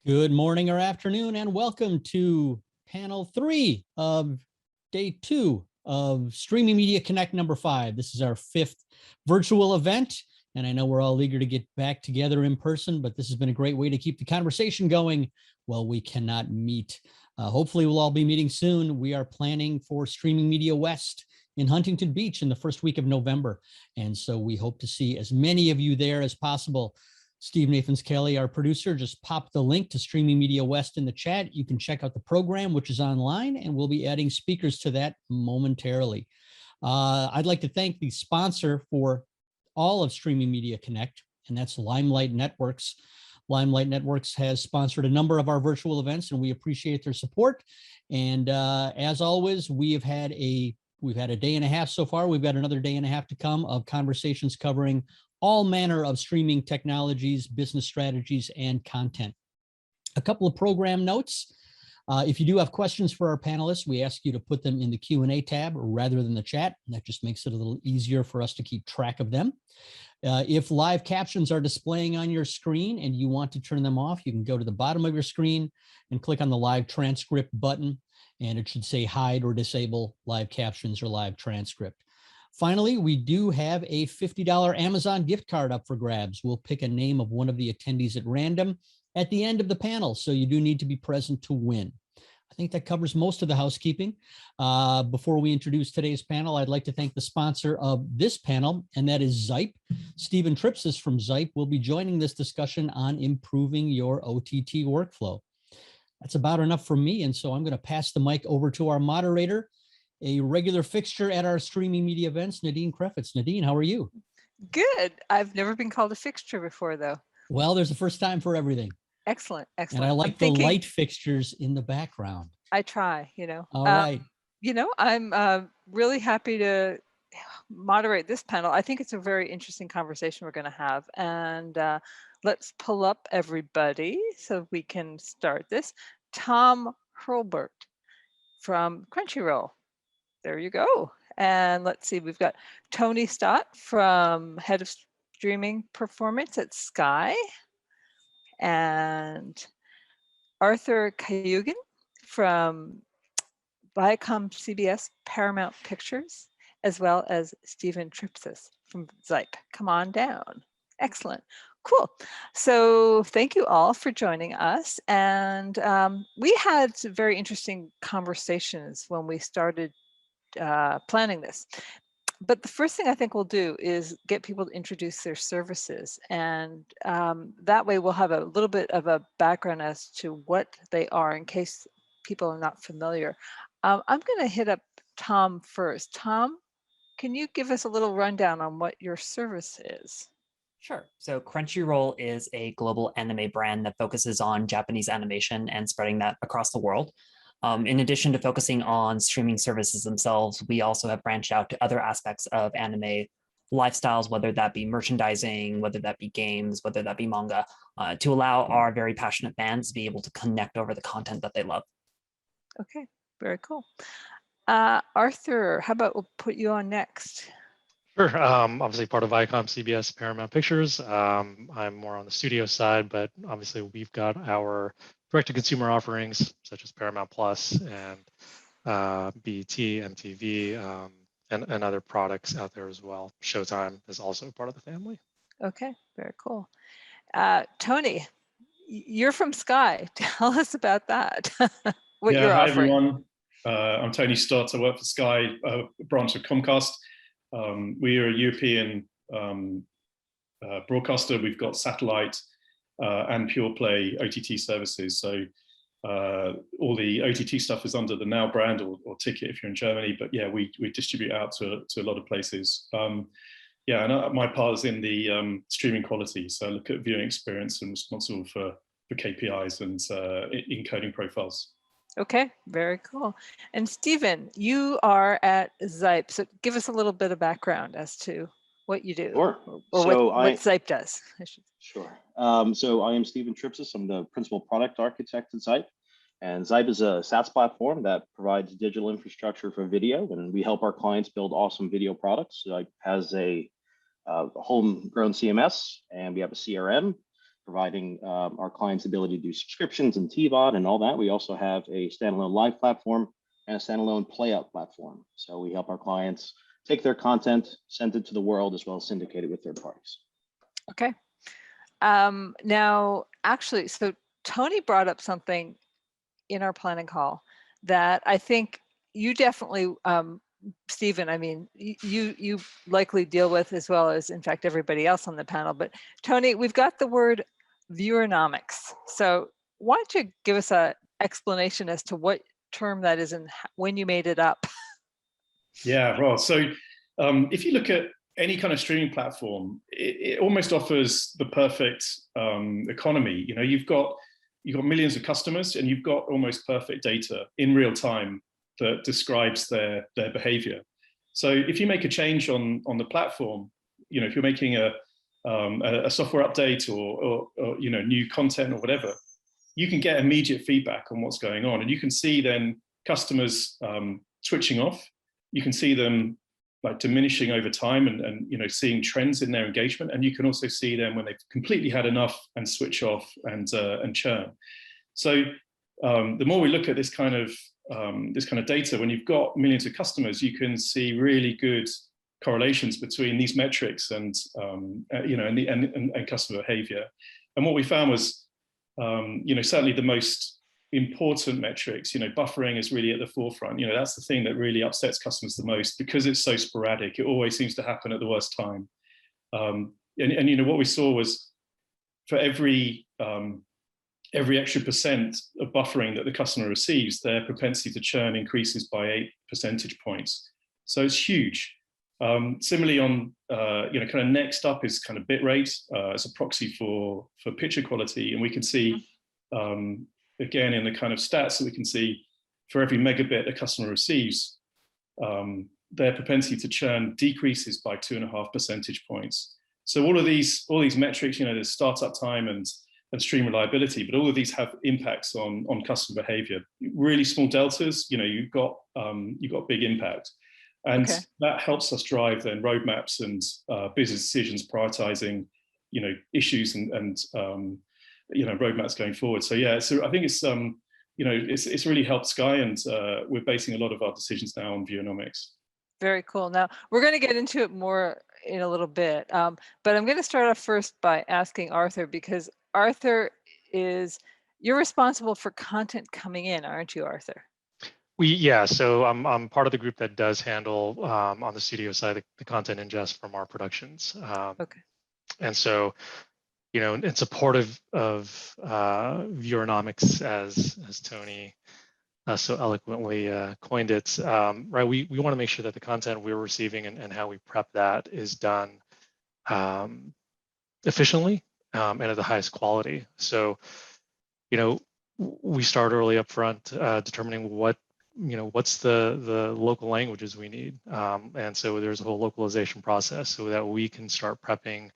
Good morning or afternoon, and welcome to panel 3 of day 2 of Streaming Media Connect number 5. This is our 5th virtual event, and I know we're all eager to get back together in person, but this has been a great way to keep the conversation going while we cannot meet. Hopefully we'll all be meeting soon. We are planning for Streaming Media West in Huntington Beach in the first week of November, and so we hope to see as many of you there as possible. Steve Nathans-Kelly, our producer, just popped the link to Streaming Media West in the chat. You can check out the program, which is online, and we'll be adding speakers to that momentarily. I'd like to thank the sponsor for all of Streaming Media Connect, and that's Limelight Networks. Limelight Networks has sponsored a number of our virtual events, and we appreciate their support. And as always, we've had a day and a half so far. We've got another day and a half to come of conversations covering all manner of streaming technologies, business strategies, and content. A couple of program notes. If you do have questions for our panelists, we ask you to put them in the Q&A tab rather than the chat. That just makes it a little easier for us to keep track of them. If live captions are displaying on your screen and you want to turn them off, you can go to the bottom of your screen and click on the live transcript button, and it should say hide or disable live captions or live transcript. Finally, we do have a $50 Amazon gift card up for grabs. We'll pick a name of one of the attendees at random at the end of the panel, so you do need to be present to win. I think that covers most of the housekeeping. Before we introduce today's panel, I'd like to thank the sponsor of this panel, and that is Zype. Stephen Tripsas from Zype will be joining this discussion on improving your OTT workflow. That's about enough for me, and so I'm going to pass the mic over to our moderator, a regular fixture at our streaming media events, Nadine Krefetz. Nadine, how are you? Good. I've never been called a fixture before, though. Well, there's a first time for everything. Excellent, excellent. And I like the light fixtures in the background. I try, you know. All right. You know, I'm really happy to moderate this panel. I think it's a very interesting conversation we're going to have. And let's pull up everybody so we can start this. Tom Hurlbutt from Crunchyroll. There you go. And let's see, we've got Tony Stott from Head of Streaming Performance at Sky, and Arthur Cuyugan from ViacomCBS Paramount Pictures, as well as Stephen Tripsas from Zype. Come on down. Excellent. Cool. So thank you all for joining us. And we had some very interesting conversations when we started planning this. But the first thing I think we'll do is get people to introduce their services. And that way we'll have a little bit of a background as to what they are in case people are not familiar. I'm going to hit up Tom first. Tom, can you give us a little rundown on what your service is? Sure. So Crunchyroll is a global anime brand that focuses on Japanese animation and spreading that across the world. In addition to focusing on streaming services themselves, we also have branched out to other aspects of anime lifestyles, whether that be merchandising, whether that be games, whether that be manga, to allow our very passionate fans to be able to connect over the content that they love. Okay, very cool. Arthur, how about we'll put you on next? Sure. Obviously part of ViacomCBS Paramount Pictures. I'm more on the studio side, but obviously we've got our direct-to-consumer offerings such as Paramount Plus and BET, MTV, and other products out there as well. Showtime is also part of the family. Okay, very cool. Tony, you're from Sky. Tell us about that. What you're hi offering. Everyone. I'm Tony Stott. I work for Sky, a branch of Comcast. We are a European broadcaster. We've got satellite and pure play OTT services. So all the OTT stuff is under the Now brand or Ticket if you're in Germany. But yeah, we distribute out to a lot of places. Yeah, and my part is in the streaming quality. So I look at viewing experience and responsible for KPIs and encoding profiles. Okay, very cool. And Stephen, you are at Zype. So give us a little bit of background as to what you do. Sure. Or so what Zype does. Sure. So I am Stephen Tripsas. I'm the principal product architect at Zype. And Zype is a SaaS platform that provides digital infrastructure for video, and we help our clients build awesome video products. Zype has a homegrown CMS, and we have a CRM, providing our clients the ability to do subscriptions and TVOD and all that. We also have a standalone live platform and a standalone playout platform. So we help our clients take their content, send it to the world, as well as syndicate it with third parties. Okay. Now, actually, so Tony brought up something in our planning call that I think you definitely, Stephen, I mean, you likely deal with, as well as, in fact, everybody else on the panel. But Tony, we've got the word Viewanomics. So why don't you give us an explanation as to what term that is and when you made it up? Yeah, well, so if you look at any kind of streaming platform, it almost offers the perfect economy. You know, you've got millions of customers, and you've got almost perfect data in real time that describes their behavior. So if you make a change on the platform, you know, if you're making a software update or you know, new content or whatever, you can get immediate feedback on what's going on, and you can see then customers switching off. You can see them like diminishing over time, and you know, seeing trends in their engagement, and you can also see them when they've completely had enough and switch off and churn. So the more we look at this kind of data, when you've got millions of customers, you can see really good correlations between these metrics and you know, and customer behavior. And what we found was, you know, certainly the most important metrics, you know, buffering is really at the forefront. You know, that's the thing that really upsets customers the most, because it's so sporadic. It always seems to happen at the worst time. And you know, what we saw was, for every extra percent of buffering that the customer receives, their propensity to churn increases by 8 percentage points. So it's huge. Similarly, on you know, kind of next up is kind of bit rate as a proxy for picture quality, and we can see again in the kind of stats that we can see, for every megabit a customer receives, their propensity to churn decreases by 2.5 percentage points. So all these metrics, you know, there's startup time and stream reliability, but all of these have impacts on customer behavior. Really small deltas, you know, you've got big impact. And Okay. that helps us drive then roadmaps and business decisions, prioritizing, you know, issues and you know, roadmaps going forward. So yeah, so I think it's you know, it's really helped Sky, and we're basing a lot of our decisions now on Viewanomics. Very cool. Now we're going to get into it more in a little bit, but I'm going to start off first by asking Arthur, because Arthur, you're responsible for content coming in, aren't you, Arthur? Yeah, so I'm part of the group that does handle on the studio side the content ingest from our productions. Okay. And so, you know, in support of Viewanomics, as Tony so eloquently coined it, right? We want to make sure that the content we're receiving and how we prep that is done efficiently and at the highest quality. So, you know, we start early up front determining what's the local languages we need. And so there's a whole localization process so that we can start prepping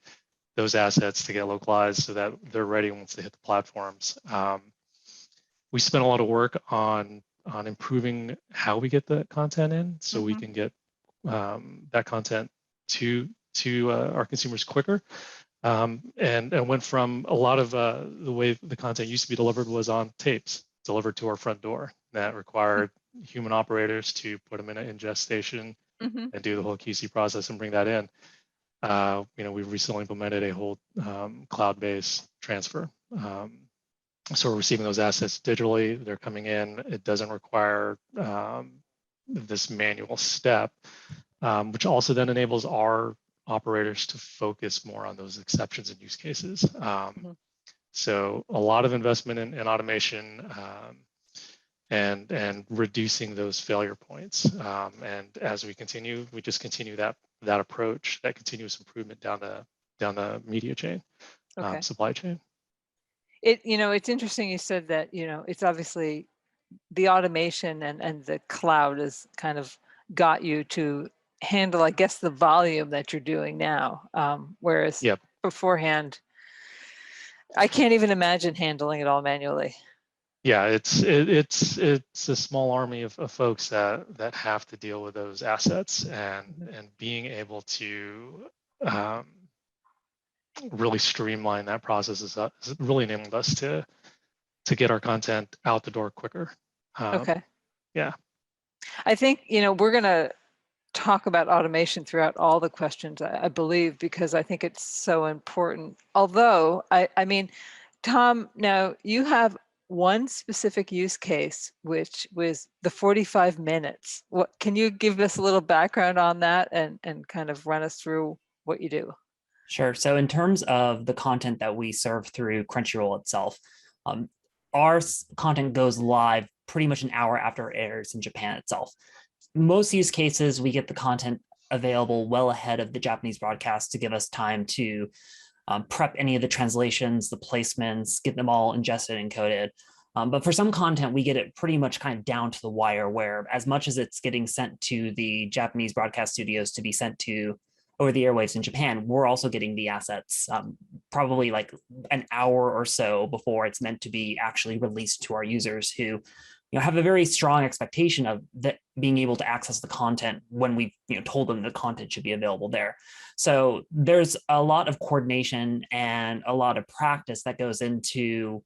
those assets to get localized so that they're ready once they hit the platforms. We spent a lot of work on improving how we get the content in, so we can get that content to our consumers quicker. And went from a lot of the way the content used to be delivered was on tapes delivered to our front door. That required human operators to put them in an ingest station and do the whole QC process and bring that in. You know, we've recently implemented a whole cloud-based transfer. So we're receiving those assets digitally. They're coming in. It doesn't require this manual step, which also then enables our operators to focus more on those exceptions and use cases. So a lot of investment in automation and reducing those failure points. And as we continue, we just continue that approach, that continuous improvement down the media chain, supply chain. You know, it's interesting you said that, you know, it's obviously the automation and the cloud has kind of got you to handle, I guess, the volume that you're doing now. Whereas beforehand, I can't even imagine handling it all manually. Yeah, it's a small army of folks that have to deal with those assets and being able to really streamline that process is really enabled us to get our content out the door quicker. Okay. Yeah. I think, we're going to talk about automation throughout all the questions, I believe, because I think it's so important. Although, I mean, Tom, now you have one specific use case, which was the 45 minutes. What can you give us a little background on that and kind of run us through what you do? Sure. So in terms of the content that we serve through Crunchyroll itself, our content goes live pretty much an hour after it airs in Japan itself. Most use cases, we get the content available well ahead of the Japanese broadcast to give us time to prep any of the translations, the placements, get them all ingested and encoded. But for some content, we get it pretty much kind of down to the wire, where as much as it's getting sent to the Japanese broadcast studios to be sent to over the airwaves in Japan, we're also getting the assets probably like an hour or so before it's meant to be actually released to our users, who have a very strong expectation of that being able to access the content when we told them the content should be available there. So there's a lot of coordination and a lot of practice that goes into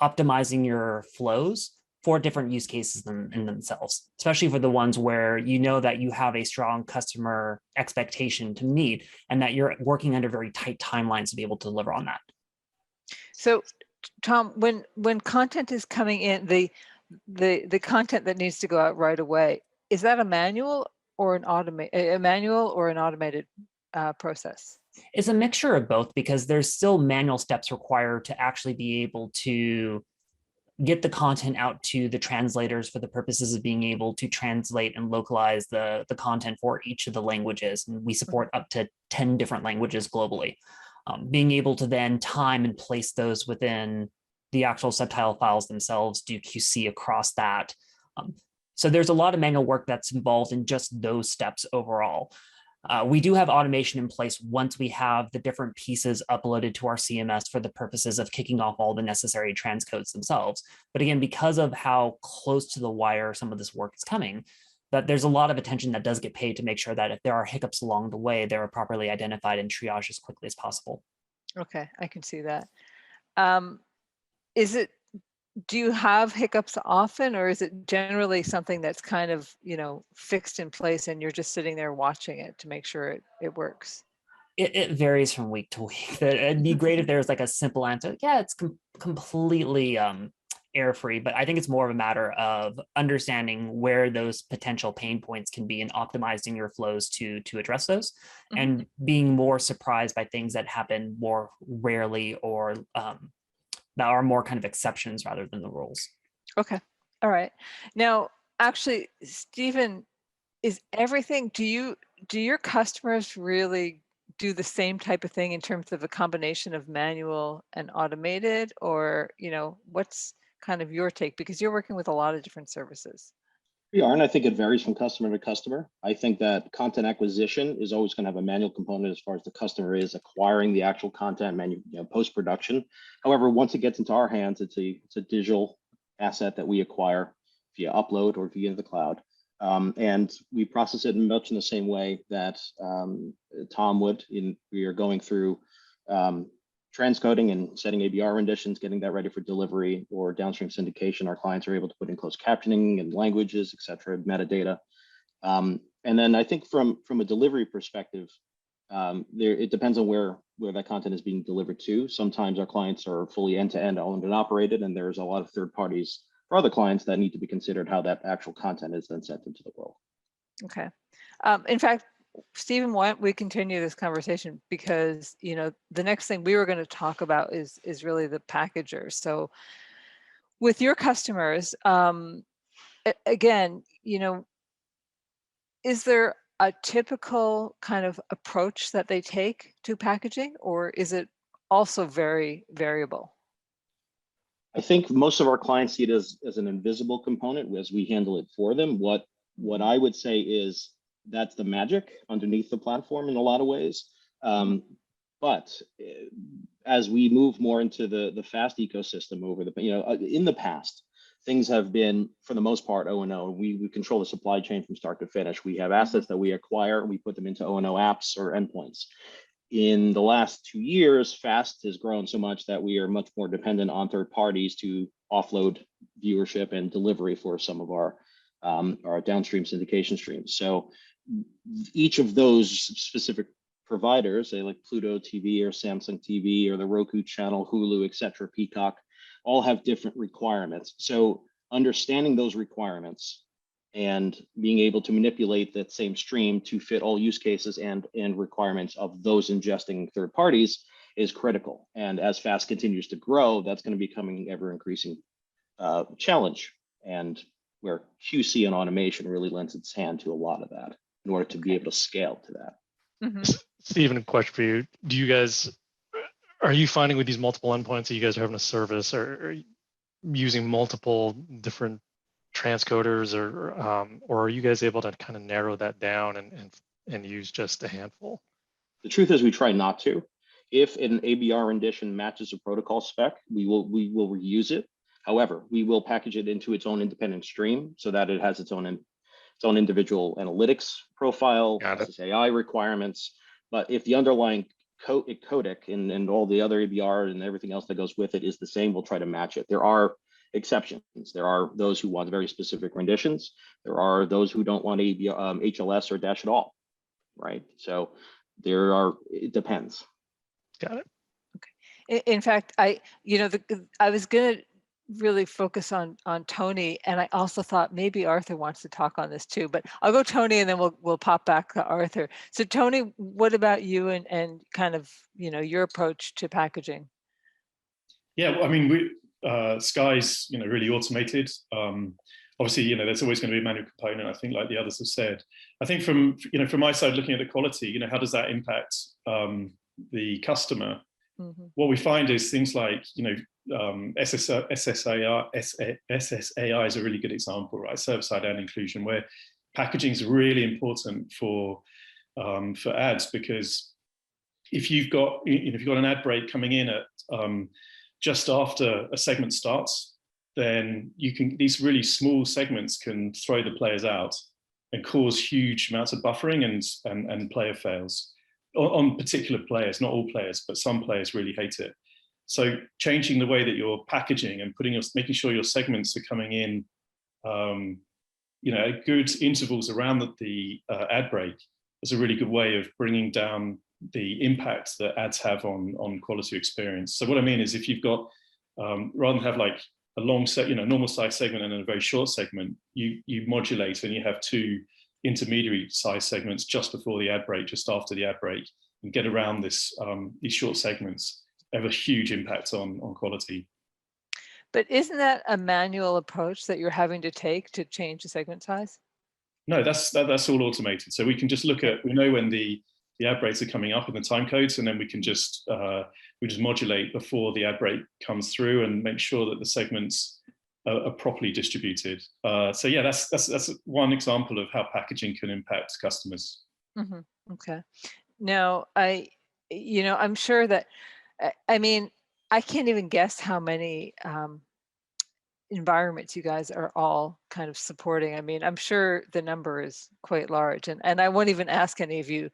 optimizing your flows for different use cases in themselves, especially for the ones where that you have a strong customer expectation to meet and that you're working under very tight timelines to be able to deliver on that. So, Tom, when content is coming in, the content that needs to go out right away, is that a manual or an automated process? It's a mixture of both, because there's still manual steps required to actually be able to get the content out to the translators for the purposes of being able to translate and localize the content for each of the languages. And we support up to 10 different languages globally. Being able to then time and place those within the actual subtitle files themselves, do QC across that. So there's a lot of manual work that's involved in just those steps overall. We do have automation in place once we have the different pieces uploaded to our CMS for the purposes of kicking off all the necessary transcodes themselves. But again, because of how close to the wire some of this work is coming, that there's a lot of attention that does get paid to make sure that if there are hiccups along the way, they're properly identified and triaged as quickly as possible. Okay, I can see that. Do you have hiccups often, or is it generally something that's kind of, fixed in place and you're just sitting there watching it to make sure it works? It varies from week to week. It'd be great if there was like a simple answer. Yeah, it's completely error-free, but I think it's more of a matter of understanding where those potential pain points can be and optimizing your flows to address those, and being more surprised by things that happen more rarely or that are more kind of exceptions rather than the rules. Okay. All right. Now, actually, Stephen, is everything, do your customers really do the same type of thing in terms of a combination of manual and automated, or, what's kind of your take? Because you're working with a lot of different services. We are, and I think it varies from customer to customer. I think that content acquisition is always going to have a manual component as far as the customer is acquiring the actual content, post-production. However, once it gets into our hands, it's a digital asset that we acquire via upload or via the cloud. And we process it much in the same way that Tom would. We are going through transcoding and setting ABR renditions, getting that ready for delivery or downstream syndication. Our clients are able to put in closed captioning and languages, et cetera, metadata. And then I think from a delivery perspective, it depends on where that content is being delivered to. Sometimes our clients are fully end-to-end owned and operated, and there's a lot of third parties for other clients that need to be considered how that actual content is then sent into the world. Okay. In fact, Stephen, why don't we continue this conversation, because the next thing we were going to talk about is really the packager. So with your customers, again, is there a typical kind of approach that they take to packaging, or is it also very variable? I think most of our clients see it as an invisible component as we handle it for them. What I would say is that's the magic underneath the platform in a lot of ways. But as we move more into the fast ecosystem in the past, things have been, for the most part, O&O. We control the supply chain from start to finish. We have assets that we acquire and we put them into O&O apps or endpoints. In the last 2 years, FAST has grown so much that we are much more dependent on third parties to offload viewership and delivery for some of our downstream syndication streams. So each of those specific providers, say like Pluto TV or Samsung TV or the Roku channel, Hulu, etc., Peacock, all have different requirements. So understanding those requirements and being able to manipulate that same stream to fit all use cases and requirements of those ingesting third parties is critical. And as FAST continues to grow, that's going to be becoming ever increasing challenge, and where QC and automation really lends its hand to a lot of that in order to be able to scale to that. Mm-hmm. Stephen, a question for you. Are you finding with these multiple endpoints that you guys are having a service or using multiple different transcoders, or are you guys able to kind of narrow that down and use just a handful? The truth is we try not to. If an ABR rendition matches a protocol spec, we will reuse it. However, we will package it into its own independent stream so that it has its own individual analytics profile, SSAI requirements. But if the underlying codec and all the other ABR and everything else that goes with it is the same, we'll try to match it. There are exceptions. There are those who want very specific renditions. There are those who don't want HLS or dash at all, right? So it depends. Got it. Okay. In fact, I was going to really focus on Tony, and I also thought maybe Arthur wants to talk on this too, but I'll go Tony and then we'll pop back to Arthur. So Tony, what about you and kind of, your approach to packaging? Yeah, well, I mean, Sky's really automated. Obviously, there's always going to be a manual component, I think, like the others have said. I think from my side, looking at the quality, how does that impact the customer? Mm-hmm. What we find is things like SSAI is a really good example, right? Server-side ad inclusion, where packaging is really important for ads, because if you've got an ad break coming in at just after a segment starts, then these really small segments can throw the players out and cause huge amounts of buffering and player fails on particular players, not all players, but some players really hate it. So changing the way that you're packaging and making sure your segments are coming in, at good intervals around the ad break is a really good way of bringing down the impact that ads have on quality experience. So what I mean is, if you've got, rather than have like a long set, normal size segment and then a very short segment, you modulate and you have two intermediary size segments just before the ad break, just after the ad break, and get around these short segments, have a huge impact on quality. But isn't that a manual approach that you're having to take to change the segment size? No, that's all automated. So we can just we know when the ad breaks are coming up in the time codes, and then we can just modulate before the ad break comes through and make sure that the segments are properly distributed. So yeah, that's one example of how packaging can impact customers. Mm-hmm. Okay. Now, I'm sure that, I can't even guess how many environments you guys are all kind of supporting. I'm sure the number is quite large, and I won't even ask any of you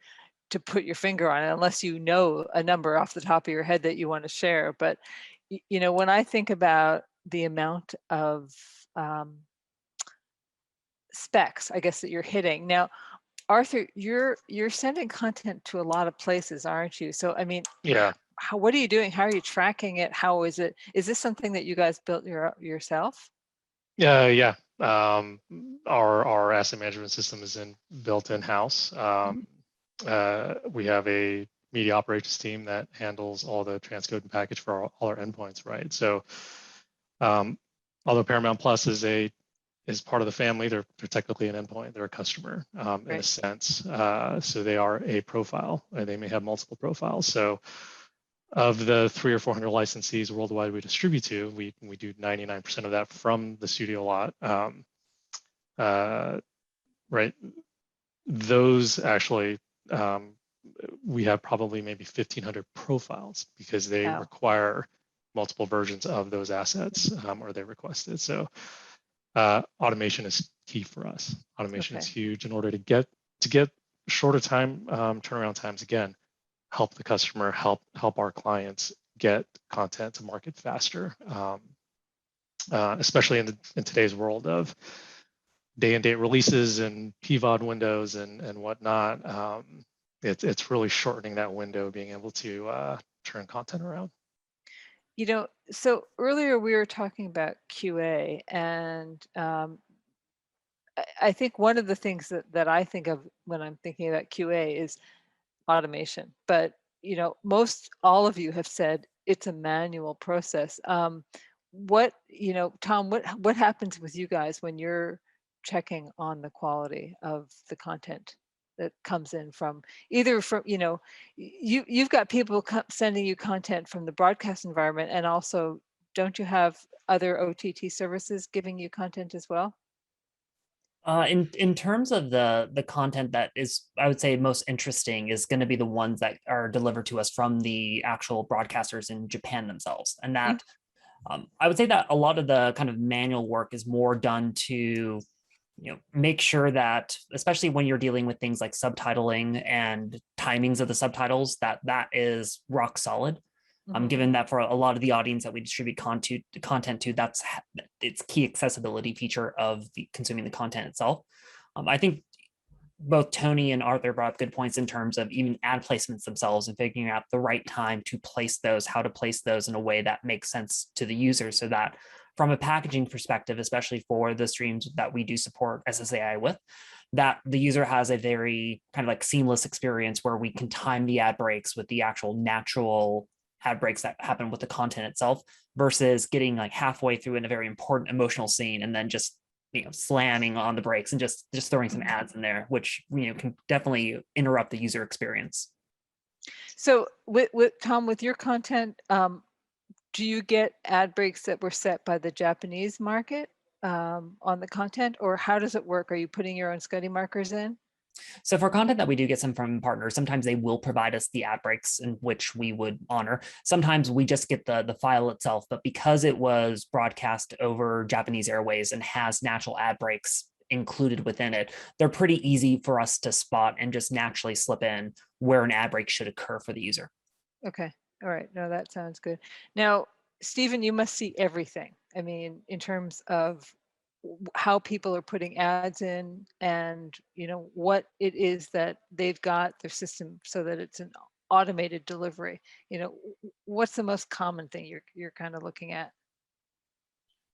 to put your finger on it unless you know a number off the top of your head that you want to share. But when I think about the amount of specs, I guess, that you're hitting now, Arthur, you're sending content to a lot of places, aren't you? So yeah. What are you doing? How are you tracking it? How is it? Is this something that you guys built yourself? Yeah. Our asset management system is built in-house. We have a media operations team that handles all the transcode and package for all our endpoints, right? So although Paramount Plus is part of the family, they're technically an endpoint, they're a customer in a sense. So they are a profile, and they may have multiple profiles. So of the 300 or 400 licensees worldwide we distribute to, we do 99% of that from the studio lot. Right. Those actually, we have probably maybe 1,500 profiles because they require multiple versions of those assets, or they requested. So automation is key for us. Automation is huge in order to get shorter time turnaround times. Again, help the customer, help our clients get content to market faster, especially in today's world of day and date releases and PVOD windows and whatnot. It's really shortening that window, being able to turn content around. You know, so earlier we were talking about QA, and I think one of the things that I think of when I'm thinking about QA is automation. But, you know, all of you have said it's a manual process. What, you know, Tom, what happens with you guys when you're checking on the quality of the content that comes in from either from, you know, you've got people sending you content from the broadcast environment, and also don't you have other OTT services giving you content as well? In terms of the content that is, I would say, most interesting is going to be the ones that are delivered to us from the actual broadcasters in Japan themselves. And that I would say that a lot of the kind of manual work is more done to, you know, make sure that, especially when you're dealing with things like subtitling and timings of the subtitles, that is rock solid. Given that for a lot of the audience that we distribute content to, that's its key accessibility feature of consuming the content itself. I think both Tony and Arthur brought up good points in terms of even ad placements themselves and figuring out the right time to place those, how to place those in a way that makes sense to the user, so that from a packaging perspective, especially for the streams that we do support SSAI with, that the user has a very kind of like seamless experience where we can time the ad breaks with the actual natural ad breaks that happen with the content itself, versus getting like halfway through in a very important emotional scene and then just, you know, slamming on the brakes and just throwing some ads in there, which, you know, can definitely interrupt the user experience. So with Tom, with your content, do you get ad breaks that were set by the Japanese market on the content, or how does it work? Are you putting your own Scuddy markers in? So for content that we do get some from partners, sometimes they will provide us the ad breaks, in which we would honor. Sometimes we just get the file itself, but because it was broadcast over Japanese airways and has natural ad breaks included within it, they're pretty easy for us to spot and just naturally slip in where an ad break should occur for the user. Okay. All right. No, that sounds good. Now, Stephen, you must see everything. I mean, in terms of how people are putting ads in, and, you know, what it is that they've got their system so that it's an automated delivery. You know, what's the most common thing you're kind of looking at?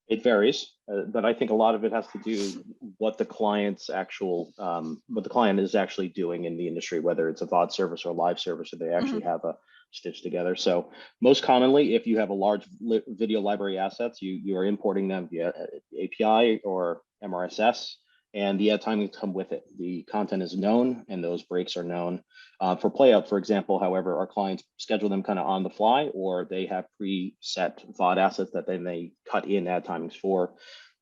It varies, but I think a lot of it has to do what the client's what the client is actually doing in the industry, whether it's a VOD service or a live service, or they actually have a stitched together. So most commonly, if you have a large video library assets, you are importing them via API or MRSS, and the ad timings come with it. The content is known and those breaks are known. For playout, for example, however, our clients schedule them kind of on the fly, or they have preset VOD assets that then they cut in ad timings for.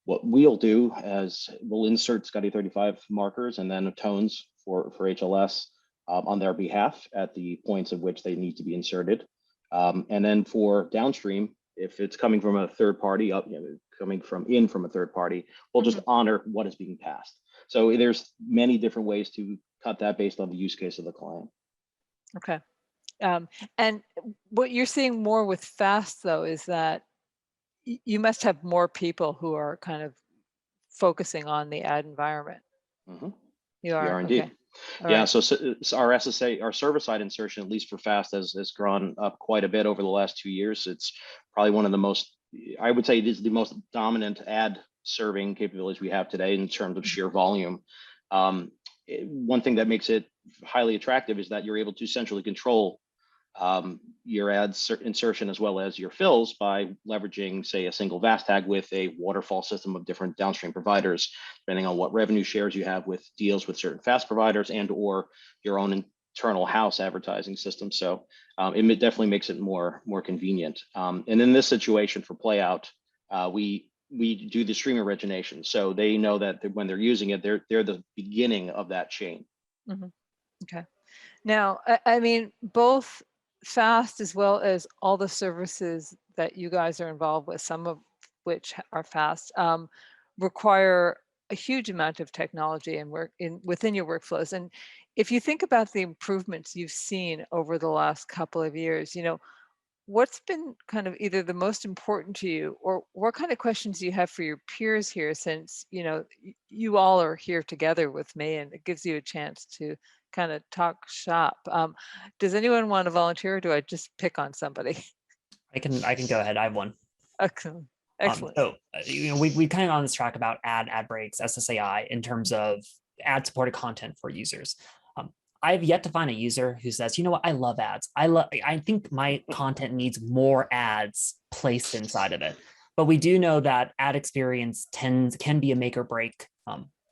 What we'll do is we'll insert Scuddy 35 markers and then tones for HLS on their behalf at the points at which they need to be inserted. And then for downstream, if it's coming from a third party, coming from a third party, we'll just honor what is being passed. So there's many different ways to cut that based on the use case of the client. Okay. And what you're seeing more with FAST, though, is that you must have more people who are kind of focusing on the ad environment. You are? We are indeed. Okay. Yeah, right. So our SSA, our server-side insertion, at least for FAST, has grown up quite a bit over the last 2 years. It's probably one of the most, I would say it is the most dominant ad serving capabilities we have today in terms of sheer volume. One thing that makes it highly attractive is that you're able to centrally control your ad insertion as well as your fills by leveraging, say, a single VAST tag with a waterfall system of different downstream providers, depending on what revenue shares you have with deals with certain FAST providers and or your own internal house advertising system. So it definitely makes it more convenient. And in this situation for playout, we do the stream origination, so they know that when they're using it, they're the beginning of that chain. Okay. Now, I mean, both FAST as well as all the services that you guys are involved with, some of which are FAST, require a huge amount of technology and work within your workflows. And if you think about the improvements you've seen over the last couple of years, what's been kind of either the most important to you, or what kind of questions do you have for your peers here, since you all are here together with me and it gives you a chance to kind of talk shop. Does anyone want to volunteer, or do I just pick on somebody? I can go ahead. I have one. Excellent. Excellent. We kind of on this track about ad breaks, SSAI, in terms of ad supported content for users. I've yet to find a user who says, you know what, I love ads. I think my content needs more ads placed inside of it. But we do know that ad experience can be a make or break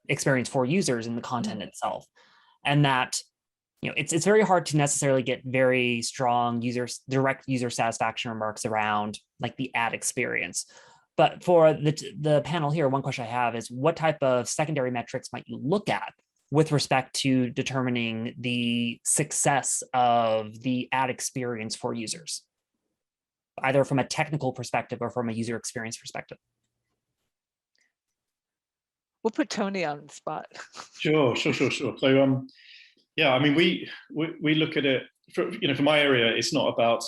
experience for users in the content itself. And that, it's very hard to necessarily get very strong direct user satisfaction remarks around like the ad experience. But for the panel here, one question I have is, what type of secondary metrics might you look at with respect to determining the success of the ad experience for users, either from a technical perspective or from a user experience perspective? We'll put Tony on the spot. Sure. So, yeah, I mean, we look at it, for my area, it's not about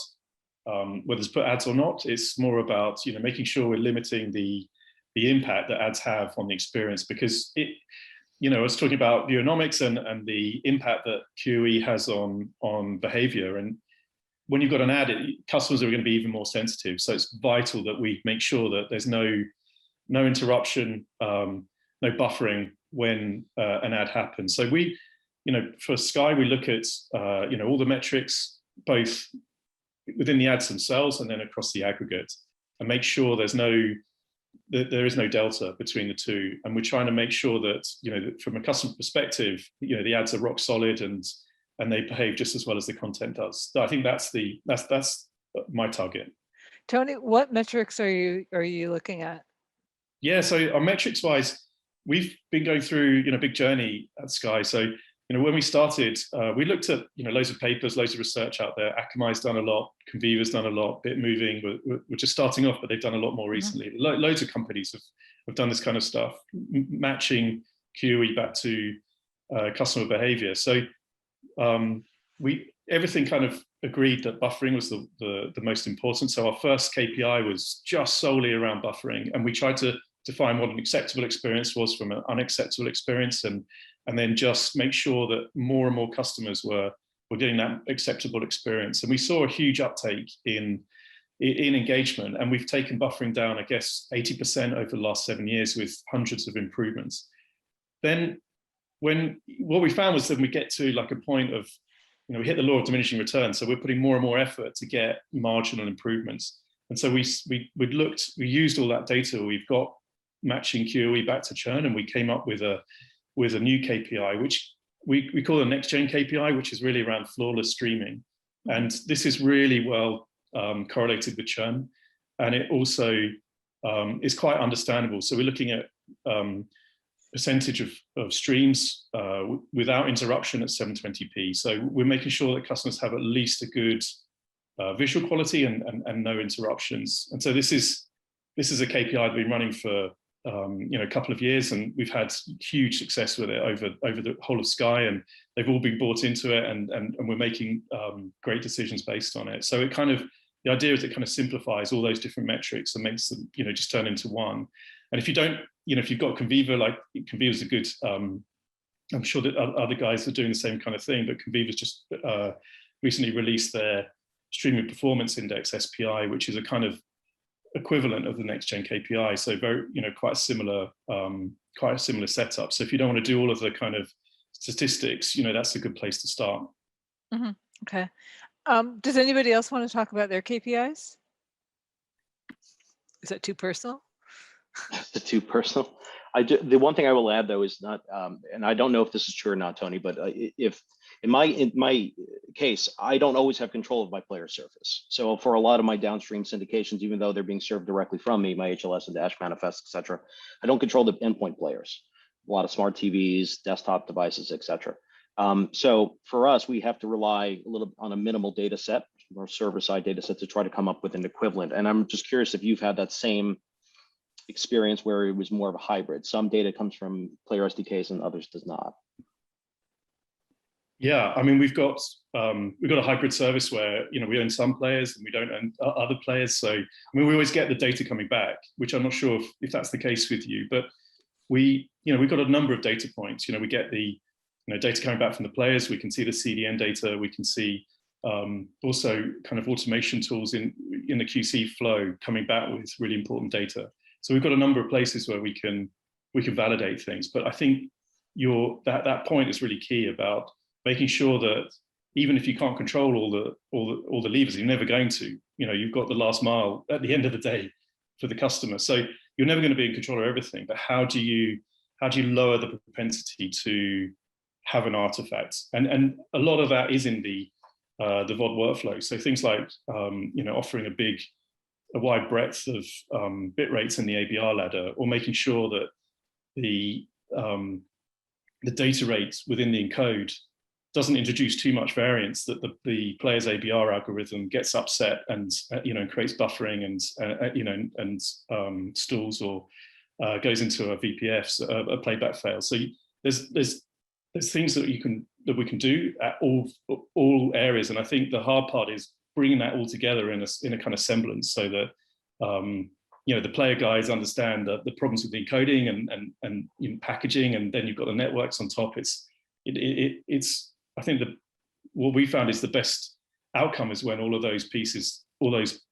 whether it's put ads or not. It's more about, making sure we're limiting the impact that ads have on the experience, because I was talking about Viewanomics and the impact that QE has on behavior. And when you've got an ad, customers are going to be even more sensitive. So it's vital that we make sure that there's no interruption, no buffering when an ad happens. So we, for Sky, we look at, all the metrics, both within the ads themselves and then across the aggregate, and make sure there is no delta between the two. And we're trying to make sure that, that from a customer perspective, the ads are rock solid and they behave just as well as the content does. So I think that's my target. Tony, what metrics are you looking at? Yeah, so our metrics wise, we've been going through, a big journey at Sky. So, when we started, we looked at, loads of papers, loads of research out there. Akamai's done a lot, Conviva's done a lot, BitMoving, we're just starting off, but they've done a lot more recently. Loads of companies have done this kind of stuff, matching QE back to customer behavior. So everything kind of agreed that buffering was the most important. So our first KPI was just solely around buffering, and we tried to define what an acceptable experience was from an unacceptable experience, and then just make sure that more and more customers were getting that acceptable experience. And we saw a huge uptake in engagement, and we've taken buffering down, I guess, 80% over the last 7 years with hundreds of improvements. Then what we found was that we get to like a point of, we hit the law of diminishing returns. So we're putting more and more effort to get marginal improvements. And so we used all that data we've got matching QoE back to churn, and we came up with a new KPI, which we call the next gen KPI, which is really around flawless streaming. And this is really well correlated with churn. And it also is quite understandable. So we're looking at percentage of streams without interruption at 720p. So we're making sure that customers have at least a good visual quality and no interruptions. And so this is a KPI that we've been running for a couple of years, and we've had huge success with it over the whole of Sky, and they've all been bought into it, and we're making great decisions based on it. So it kind of, the idea is it kind of simplifies all those different metrics and makes them, just turn into one. And if you don't, if you've got Conviva, like Conviva's a good, I'm sure that other guys are doing the same kind of thing, but Conviva's just recently released their Streaming Performance Index, SPI, which is a kind of equivalent of the next gen KPI. So very, quite a similar setup. So if you don't want to do all of the kind of statistics, that's a good place to start. Mm-hmm. Okay. Does anybody else want to talk about their KPIs? Is that too personal? It's too personal. The one thing I will add though is not, and I don't know if this is true or not, Tony, but if in my case, I don't always have control of my player surface. So for a lot of my downstream syndications, even though they're being served directly from me, my HLS and Dash manifests, etc., I don't control the endpoint players. A lot of smart TVs, desktop devices, etc. So for us, we have to rely a little on a minimal data set or server-side data set to try to come up with an equivalent. And I'm just curious if you've had that same experience where it was more of a hybrid. Some data comes from player SDKs and others does not. Yeah, I mean, we've got a hybrid service where, you know, we own some players and we don't own other players. So, I mean, we always get the data coming back, which I'm not sure if that's the case with you, but we've got a number of data points. You know, we get the data coming back from the players. We can see the CDN data. We can see also kind of automation tools in the QC flow coming back with really important data. So we've got a number of places where we can validate things. But I think that point is really key about making sure that even if you can't control all the levers, you're never going to. You know, you've got the last mile at the end of the day for the customer. So you're never going to be in control of everything. But how do you lower the propensity to have an artifact? And a lot of that is in the VOD workflow. So things like offering a wide breadth of bit rates in the ABR ladder, or making sure that the data rate within the encode doesn't introduce too much variance, that the player's ABR algorithm gets upset and creates buffering and stalls, or goes into a VPF, a playback fail. So there's things that we can do at all areas, and I think the hard part is bringing that all together in a kind of semblance, so that the player guys understand the problems with the encoding and packaging, and then you've got the networks on top. I think that what we found is the best outcome is when all of those pieces, all those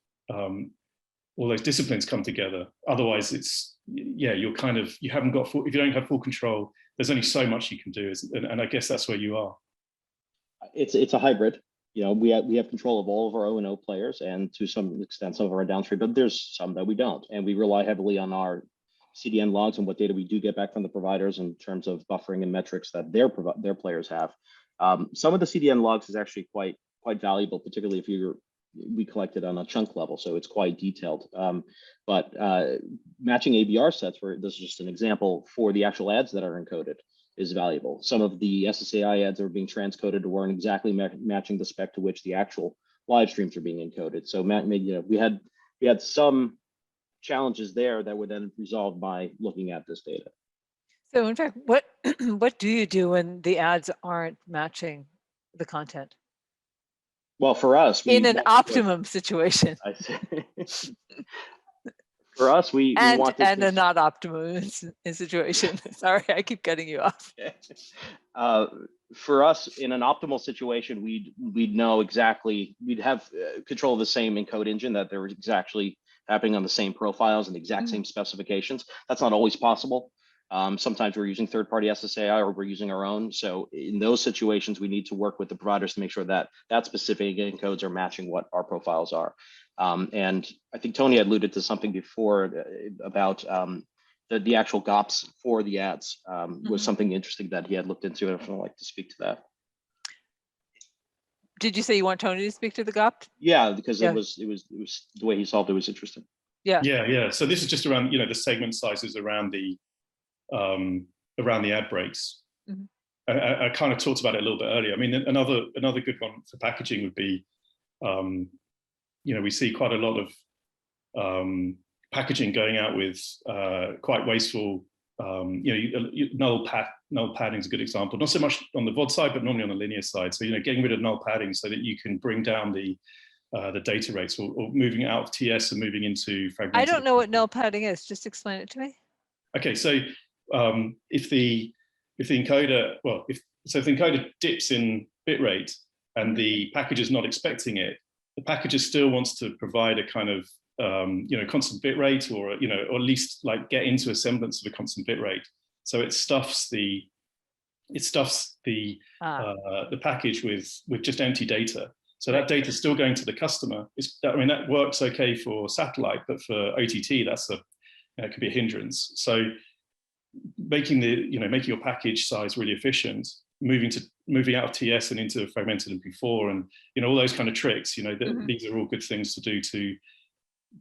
disciplines come together. Otherwise, you haven't got if you don't have full control, there's only so much you can do, and I guess that's where you are. It's a hybrid. We have control of all of our O&O players, and to some extent some of our downstream, but there's some that we don't, and we rely heavily on our CDN logs and what data we do get back from the providers in terms of buffering and metrics that their players have. Some of the CDN logs is actually quite valuable, particularly if we collect it on a chunk level, so it's quite detailed. But matching ABR sets, where this is just an example, for the actual ads that are encoded is valuable. Some of the SSAI ads that are being transcoded weren't exactly matching the spec to which the actual live streams are being encoded. So we had some challenges there that were then resolved by looking at this data. So in fact, what do you do when the ads aren't matching the content? Well, for us, in an optimum situation. I see. For us, we want and a not optimum situation. Sorry, I keep cutting you off. For us, in an optimal situation, we'd know exactly. We'd have control of the same encode engine, that they're exactly happening on the same profiles and the exact same specifications. That's not always possible. Sometimes we're using third-party SSAI, or we're using our own. So in those situations, we need to work with the providers to make sure that specific encodes are matching what our profiles are. And I think Tony had alluded to something before about the actual GOPS for the ads was something interesting that he had looked into, and I'd like to speak to that. Did you say you want Tony to speak to the GOP? Yeah, because it was the way he solved it was interesting. Yeah. So this is just around the segment sizes around the ad breaks. I kind of talked about it a little bit earlier. I mean, another good one for packaging would be, we see quite a lot of packaging going out with quite wasteful, null padding is a good example. Not so much on the VOD side, but normally on the linear side. So getting rid of null padding so that you can bring down the data rates, or moving out of TS and moving into fragmented. I don't know what null padding is. Just explain it to me. Okay, so if the encoder, if the encoder dips in bitrate and the package is not expecting it, the packager still wants to provide a kind of constant bitrate, or or at least like get into a semblance of a constant bitrate. So it stuffs the package with just empty data. So that data is still going to the customer. That works okay for satellite, but for OTT, it could be a hindrance. So making your package size really efficient, moving out of TS and into fragmented MP4, and all those kind of tricks. These are all good things to do to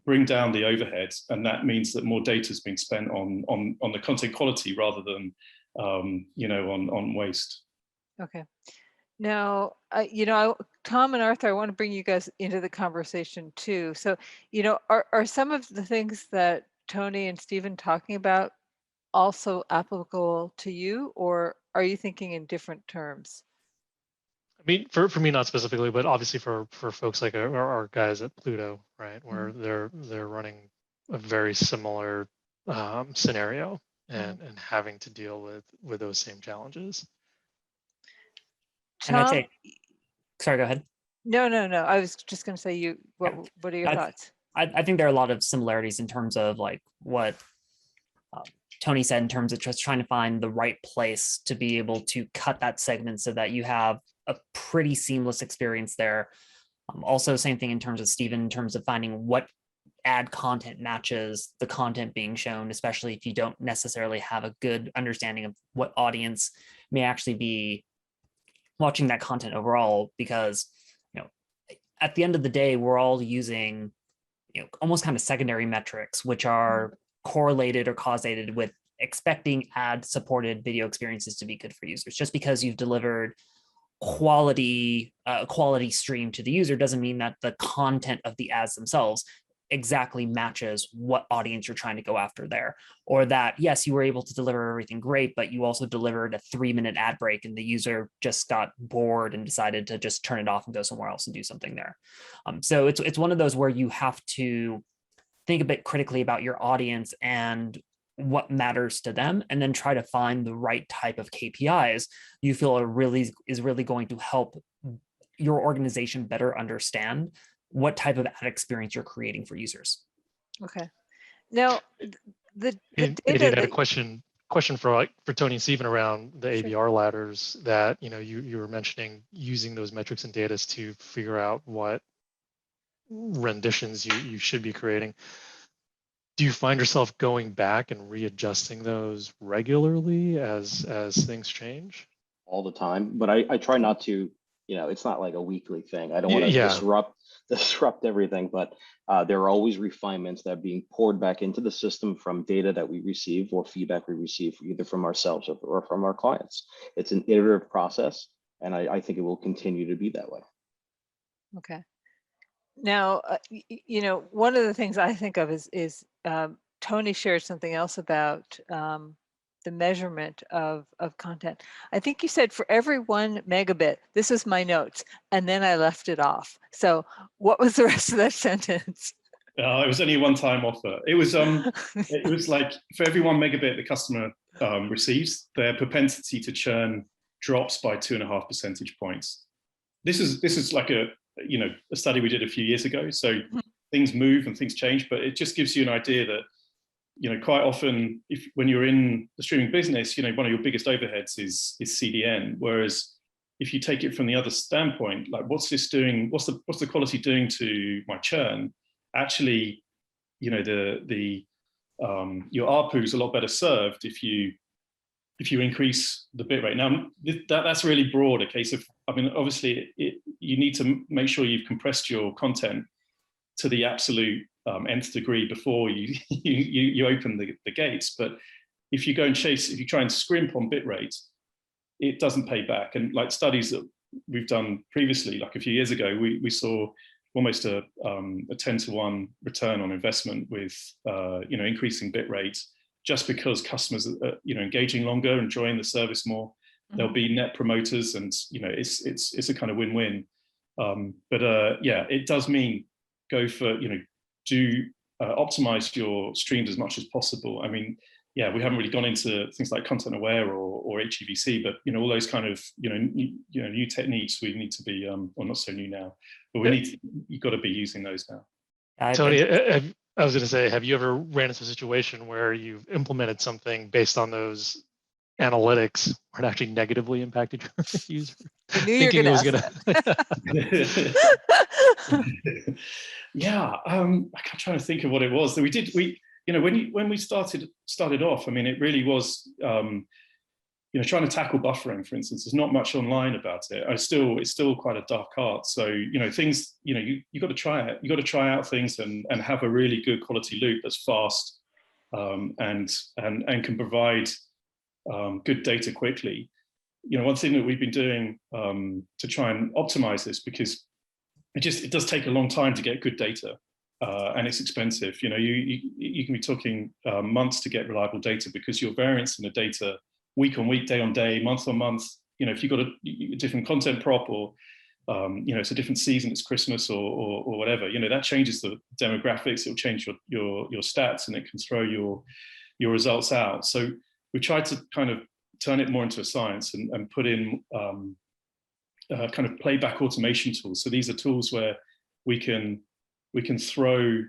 bring down the overhead, and that means that more data is being spent on the content quality rather than on waste. Okay. Now, Tom and Arthur, I want to bring you guys into the conversation too. So, are some of the things that Tony and Stephen talking about also applicable to you, or are you thinking in different terms? I mean, for me, not specifically, but obviously for folks like our guys at Pluto, right, where they're running a very similar scenario and having to deal with those same challenges. And I'd Tom? say, sorry, go ahead. No. I was just going to say, what are your thoughts? I think there are a lot of similarities in terms of like what Tony said in terms of just trying to find the right place to be able to cut that segment so that you have a pretty seamless experience there. Also, same thing in terms of Steven, in terms of finding what ad content matches the content being shown, especially if you don't necessarily have a good understanding of what audience may actually be watching that content overall, because at the end of the day, we're all using almost kind of secondary metrics, which are correlated or causated with expecting ad supported video experiences to be good for users. Just because you've delivered quality stream to the user doesn't mean that the content of the ads themselves exactly matches what audience you're trying to go after there, or that yes, you were able to deliver everything great, but you also delivered a 3-minute ad break and the user just got bored and decided to just turn it off and go somewhere else and do something there. So it's one of those where you have to think a bit critically about your audience and what matters to them, and then try to find the right type of KPIs you feel is really going to help your organization better understand what type of ad experience you're creating for users. Okay. Now, the Nadine data had a question for Tony and Steven around the Sure. ABR ladders that you were mentioning, using those metrics and data to figure out what renditions you should be creating. Do you find yourself going back and readjusting those regularly as things change? All the time, but I try not to, it's not like a weekly thing. I don't want to disrupt everything, but there are always refinements that are being poured back into the system from data that we receive or feedback we receive either from ourselves or from our clients. It's an iterative process, and I think it will continue to be that way. Okay. Now, one of the things I think of is Tony shared something else about the measurement of content. I think you said for every 1 megabit, this is my notes, and then I left it off. So what was the rest of that sentence? It was only a one-time offer. It was like for every 1 megabit the customer receives, their propensity to churn drops by 2.5 percentage points. This is like a study we did a few years ago. So things move and things change, but it just gives you an idea that quite often, when you're in the streaming business, one of your biggest overheads is CDN. Whereas if you take it from the other standpoint, like what's this doing? What's the quality doing to my churn? Actually, your ARPU is a lot better served if you increase the bit rate. Now that's really broad. A case of, obviously you need to make sure you've compressed your content to the absolute nth degree before you open the gates. But if you try and scrimp on bit rate, it doesn't pay back. And like studies that we've done previously, like a few years ago, we saw almost a 10-to-1 return on investment with increasing bit rate, just because customers are engaging longer, enjoying the service more. There'll be net promoters, and it's a kind of win-win. Yeah, it does mean go for optimize your streams as much as possible. Yeah, we haven't really gone into things like content aware or HEVC, but all those kind of new techniques we need to be well, not so new now, but you've got to be using those now. Tony, I was going to say, have you ever ran into a situation where you've implemented something based on those analytics where it actually negatively impacted your user? I knew you were going to ask. Yeah, I'm trying to think of what it was that we did. When we started off, it really was trying to tackle buffering, for instance. There's not much online about it. It's still quite a dark art. So things you got to try it. You got to try out things and have a really good quality loop that's fast and can provide good data quickly. One thing that we've been doing to try and optimize this, because it does take a long time to get good data, and it's expensive. You can be talking months to get reliable data, because your variance in the data week on week, day on day, month on month, you know, if you've got a different content prop, or you know, it's a different season, it's Christmas or whatever, you know, that changes the demographics. It'll change your stats, and it can throw your results out. So we tried to kind of turn it more into a science, and put in kind of playback automation tools. So these are tools where we can throw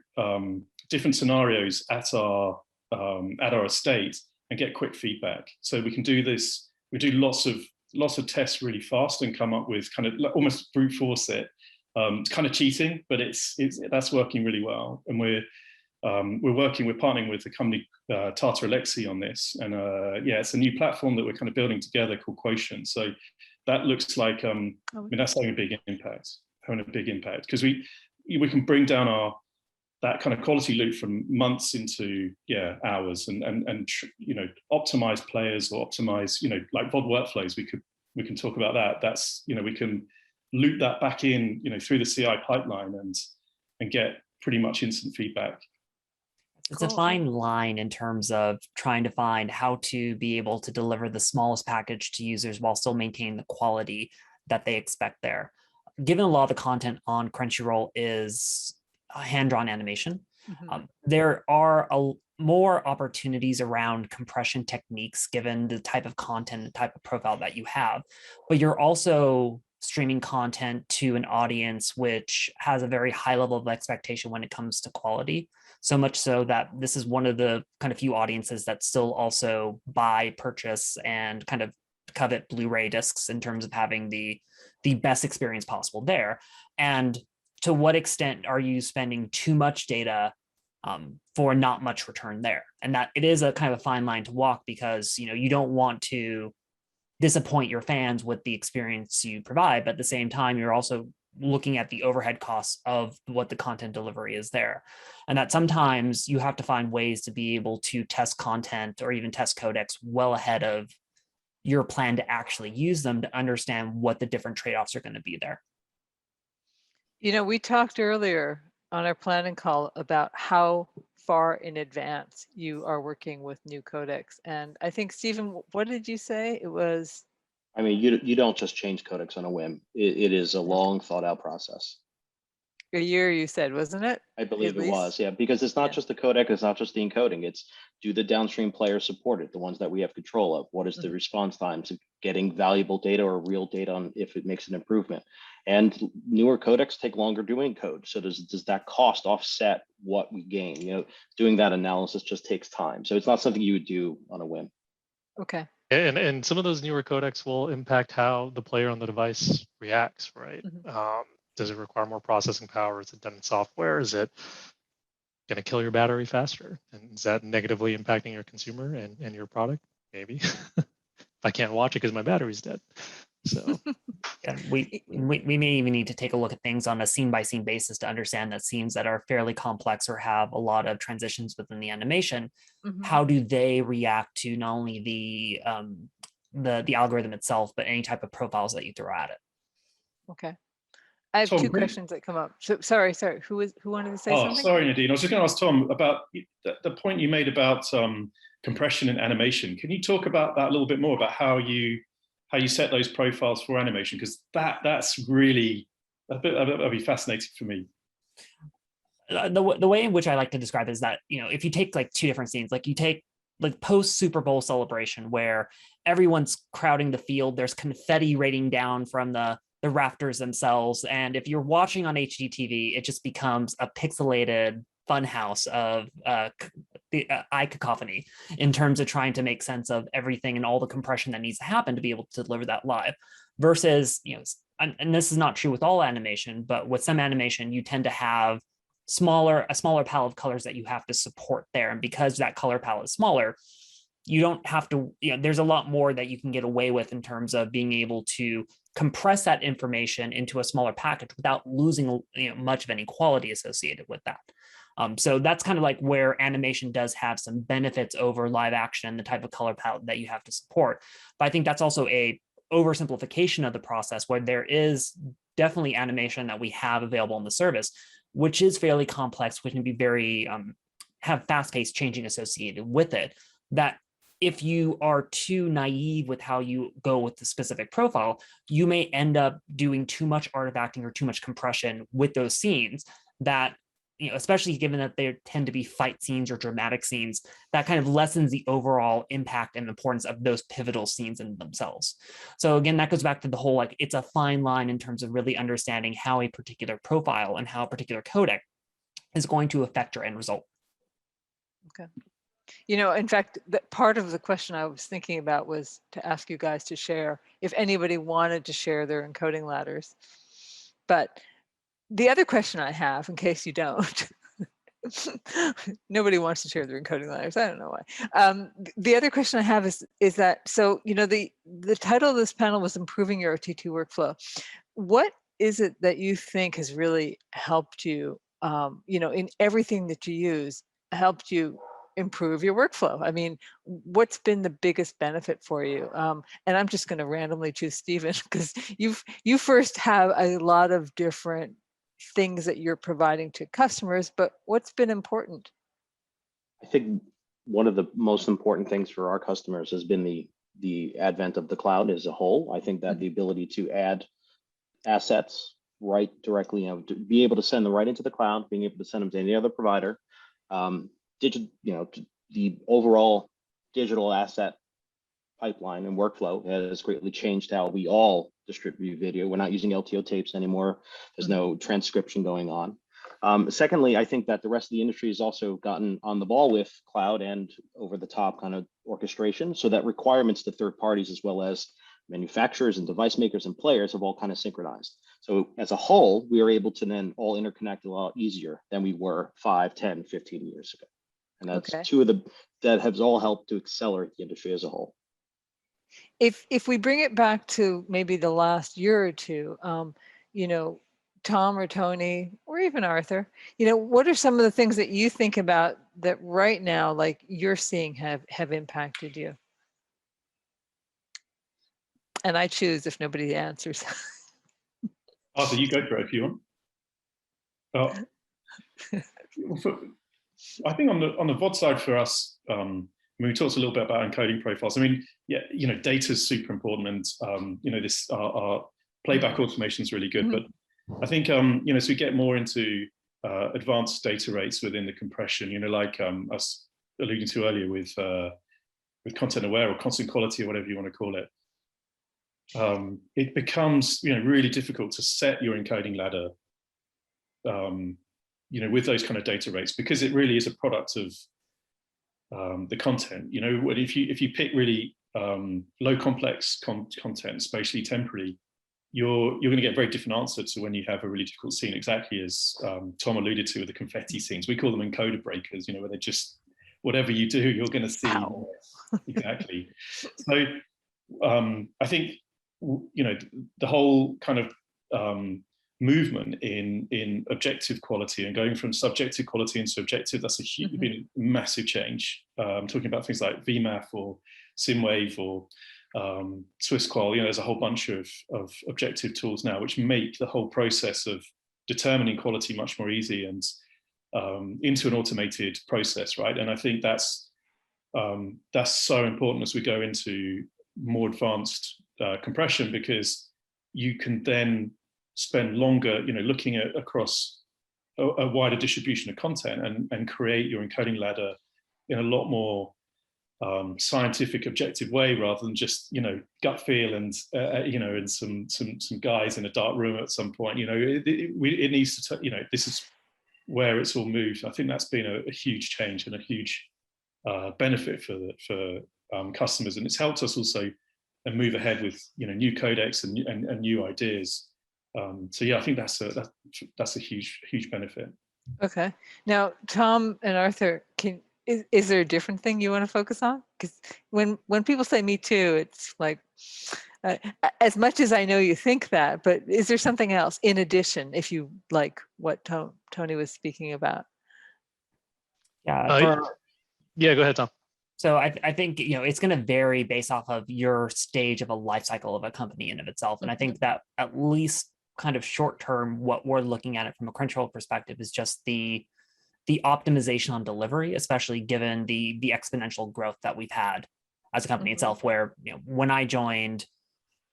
different scenarios at our estate and get quick feedback. So we can do this. We do lots of tests really fast and come up with kind of almost brute force it. It's kind of cheating, but that's working really well. And we're partnering with the company Tata Alexi on this, and yeah, it's a new platform that we're kind of building together called Quotient. So that looks like I mean, that's having a big impact because we can bring down that kind of quality loop from months into hours, and you know, optimize players, or optimize, you know, like VOD workflows. We can talk about that. That's, you know, we can loop that back in, you know, through the CI pipeline and get pretty much instant feedback. It's a fine line in terms of trying to find how to be able to deliver the smallest package to users while still maintaining the quality that they expect there. Given a lot of the content on Crunchyroll is hand-drawn animation, there are more opportunities around compression techniques given the type of content, the type of profile that you have, but you're also streaming content to an audience which has a very high level of expectation when it comes to quality. So much so that this is one of the kind of few audiences that still also buy, purchase, and kind of covet Blu-ray discs in terms of having the best experience possible there. And to what extent are you spending too much data for not much return there? And that it is a kind of a fine line to walk, because, you know, you don't want to disappoint your fans with the experience you provide, but at the same time, you're also looking at the overhead costs of what the content delivery is there. And that sometimes you have to find ways to be able to test content or even test codecs well ahead of your plan to actually use them, to understand what the different trade-offs are going to be there. You know, we talked earlier on our planning call about how far in advance you are working with new codecs. And I think, Stephen, what did you say? It was... I mean, you don't just change codecs on a whim. It is a long thought out process. A year, you said, wasn't it? I believe it was, yeah, because it's not just the codec, it's not just the encoding. It's, do the downstream players support it, the ones that we have control of? What is the response time to getting valuable data or real data on if it makes an improvement? And newer codecs take longer to encode. So does that cost offset what we gain? You know, doing that analysis just takes time. So it's not something you would do on a whim. Okay. And some of those newer codecs will impact how the player on the device reacts, right? Does it require more processing power? Is it done in software? Is it going to kill your battery faster? And is that negatively impacting your consumer and your product? Maybe. I can't watch it because my battery's dead. So yeah, we may even need to take a look at things on a scene-by-scene basis to understand that scenes that are fairly complex or have a lot of transitions within the animation, how do they react to not only the algorithm itself, but any type of profiles that you throw at it? Okay. I have two questions that come up. So, sorry. Who wanted to say something? Oh, sorry, Nadine. I was just going to ask Tom about the point you made about compression and animation. Can you talk about that a little bit more, about how you set those profiles for animation? Because that's really that'd be fascinating for me. The way in which I like to describe it is that, you know, if you take like two different scenes, like you take like post Super Bowl celebration where everyone's crowding the field, there's confetti raining down from the rafters themselves, and if you're watching on HD TV, it just becomes a pixelated funhouse of eye cacophony in terms of trying to make sense of everything and all the compression that needs to happen to be able to deliver that live. Versus, you know, and this is not true with all animation, but with some animation, you tend to have a smaller palette of colors that you have to support there, and because that color palette is smaller, you don't have to, you know, there's a lot more that you can get away with in terms of being able to compress that information into a smaller package without losing, you know, much of any quality associated with that. So that's kind of like where animation does have some benefits over live action and the type of color palette that you have to support. But I think that's also a oversimplification of the process, where there is definitely animation that we have available on the service, which is fairly complex, which can be very, have fast-paced changing associated with it, that if you are too naive with how you go with the specific profile, you may end up doing too much artifacting or too much compression with those scenes that, especially given that they tend to be fight scenes or dramatic scenes, that kind of lessens the overall impact and importance of those pivotal scenes in themselves. So again, that goes back to the whole, like, it's a fine line in terms of really understanding how a particular profile and how a particular codec is going to affect your end result. Okay. In fact, that part of the question I was thinking about was to ask you guys to share if anybody wanted to share their encoding ladders. But the other question I have, in case you don't, nobody wants to share their encoding ladders. I don't know why. The other question I have is that, so, the title of this panel was Improving Your OTT Workflow. What is it that you think has really helped you, in everything that you use, helped you improve your workflow? I mean, what's been the biggest benefit for you? And I'm just going to randomly choose Stephen, because you first have a lot of different things that you're providing to customers, but what's been important? I think one of the most important things for our customers has been the advent of the cloud as a whole. I think that the ability to add assets right directly, to be able to send them right into the cloud, being able to send them to any other provider, the overall digital asset pipeline and workflow has greatly changed how we all distribute video. We're not using LTO tapes anymore. There's no transcription going on. Secondly, I think that the rest of the industry has also gotten on the ball with cloud and over the top kind of orchestration, so that requirements to third parties as well as manufacturers and device makers and players have all kind of synchronized. So as a whole, we are able to then all interconnect a lot easier than we were 5, 10, 15 years ago. And that's two of that has all helped to accelerate the industry as a whole. If we bring it back to maybe the last year or two, Tom or Tony or even Arthur, what are some of the things that you think about that right now, like you're seeing have impacted you? And I choose if nobody answers. Arthur, you go for it if you want. I think on the VOD side for us, we talked a little bit about encoding profiles. I mean, data is super important, and this our playback automation is really good. But I think as we get more into advanced data rates within the compression, like I was alluding to earlier with content aware or constant quality or whatever you want to call it, it becomes really difficult to set your encoding ladder with those kind of data rates, because it really is a product of the content. If you pick really low complex content, spatially temporally, you're going to get a very different answer to when you have a really difficult scene, exactly as Tom alluded to with the confetti scenes. We call them encoder breakers, where they're just, whatever you do, you're going to see. Wow. Exactly. So I think, the whole kind of movement in objective quality and going from subjective quality into objective, that's been a massive change. Talking about things like VMAF or SimWave or SwissQual, there's a whole bunch of objective tools now which make the whole process of determining quality much more easy and into an automated process, right? And I think that's so important as we go into more advanced compression, because you can then spend longer, looking at across a wider distribution of content and create your encoding ladder in a lot more scientific, objective way, rather than just gut feel and and some guys in a dark room at some point. It needs to this is where it's all moved. I think that's been a huge change and a huge benefit for customers, and it's helped us also move ahead with new codecs and new ideas. So yeah, I think that's a huge benefit. Okay. Now, Tom and Arthur, is there a different thing you want to focus on? Because when people say me too, it's like, as much as I know you think that, but is there something else in addition, if you like what Tony was speaking about? Yeah. Yeah, go ahead, Tom. So I think, it's going to vary based off of your stage of a life cycle of a company in of itself. And I think that at least kind of short term, what we're looking at it from a Crunchyroll perspective is just the optimization on delivery, especially given the exponential growth that we've had as a company Mhm. itself, where, when I joined,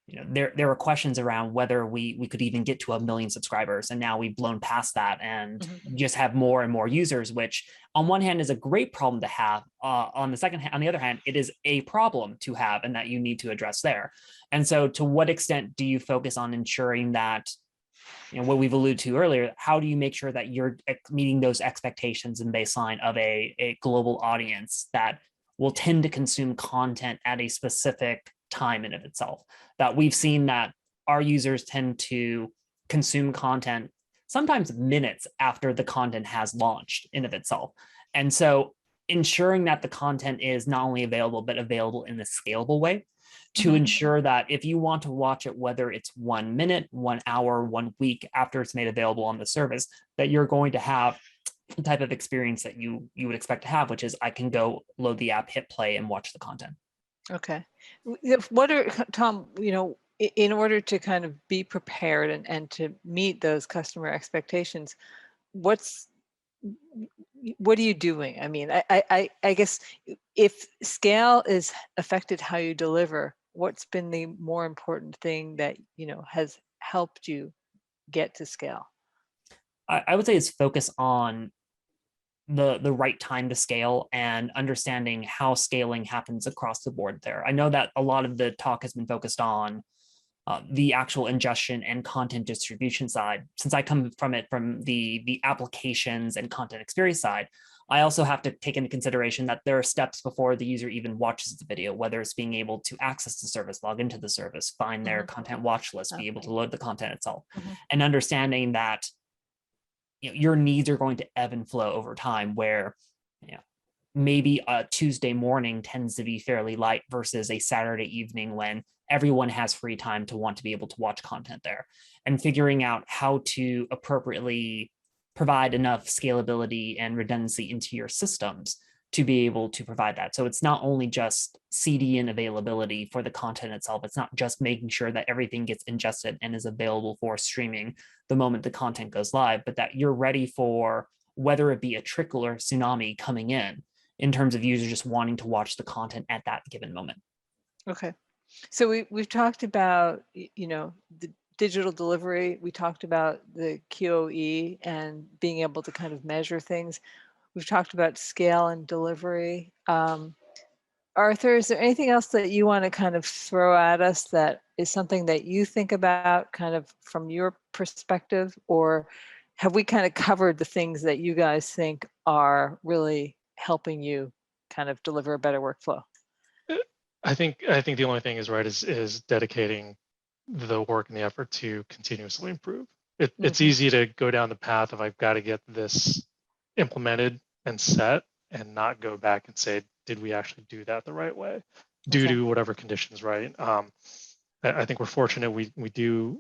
there were questions around whether we could even get to 1 million subscribers, and now we've blown past that and Mhm. just have more and more users, which on one hand is a great problem to have. On the other hand, it is a problem to have and that you need to address there. And so, to what extent do you focus on ensuring that, what we've alluded to earlier, how do you make sure that you're meeting those expectations and baseline of a global audience that will tend to consume content at a specific time in of itself? That we've seen that our users tend to consume content sometimes minutes after the content has launched in of itself. And so, ensuring that the content is not only available, but available in a scalable way to Mhm. ensure that if you want to watch it, whether it's 1 minute, 1 hour, 1 week after it's made available on the service, that you're going to have the type of experience that you would expect to have, which is I can go load the app, hit play, and watch the content. Okay. What are, Tom, in order to kind of be prepared and to meet those customer expectations, what are you doing? I mean, I guess if scale is affected how you deliver, what's been the more important thing that, has helped you get to scale? I would say it's focus on the right time to scale and understanding how scaling happens across the board there. I know that a lot of the talk has been focused on the actual ingestion and content distribution side. Since I come from the applications and content experience side, I also have to take into consideration that there are steps before the user even watches the video, whether it's being able to access the service, log into the service, find their Mhm. content watch list, be able Okay. to load the content itself, Mhm. and understanding that your needs are going to ebb and flow over time, where maybe a Tuesday morning tends to be fairly light versus a Saturday evening when everyone has free time to want to be able to watch content there, and figuring out how to appropriately provide enough scalability and redundancy into your systems to be able to provide that. So it's not only just CDN availability for the content itself. It's not just making sure that everything gets ingested and is available for streaming the moment the content goes live, but that you're ready for whether it be a trickle or tsunami coming in terms of users just wanting to watch the content at that given moment. Okay. So we've talked about, the digital delivery. We talked about the QoE and being able to kind of measure things. We've talked about scale and delivery. Arthur, is there anything else that you want to kind of throw at us that is something that you think about kind of from your perspective, or have we kind of covered the things that you guys think are really helping you kind of deliver a better workflow? I think the only thing is right is dedicating the work and the effort to continuously improve. It's Mhm. easy to go down the path of I've got to get this implemented and set and not go back and say, did we actually do that the right way due Okay. to whatever conditions, right? I think we're fortunate we do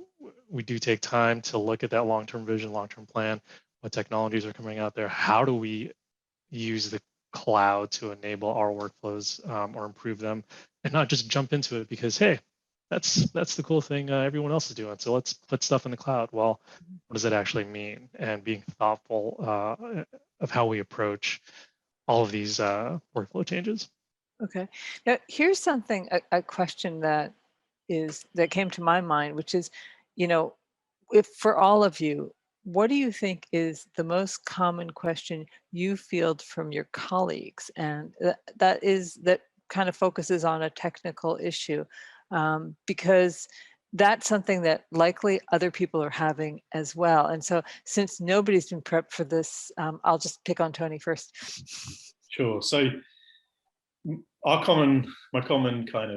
take time to look at that long-term vision, long-term plan, what technologies are coming out there, how do we use the cloud to enable our workflows or improve them, and not just jump into it because, hey, that's the cool thing everyone else is doing, so let's put stuff in the cloud. Well, what does that actually mean? And being thoughtful of how we approach all of these workflow changes. Okay. Now, here's something, a question that came to my mind, which is, if for all of you, what do you think is the most common question you field from your colleagues? And that kind of focuses on a technical issue, because that's something that likely other people are having as well. And so since nobody's been prepped for this, I'll just pick on Tony first. Sure. So my common kind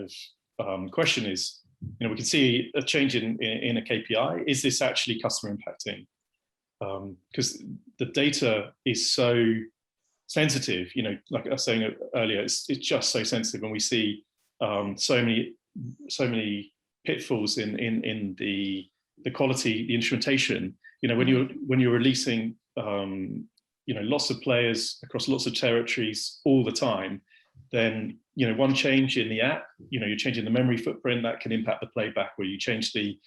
of question is, we can see a change in a KPI. Is this actually customer impacting? Because the data is so sensitive. Like I was saying earlier, it's just so sensitive, and we see so many pitfalls in the quality, the instrumentation. When you're releasing lots of players across lots of territories all the time, then one change in the app, you're changing the memory footprint, that can impact the playback, or you change the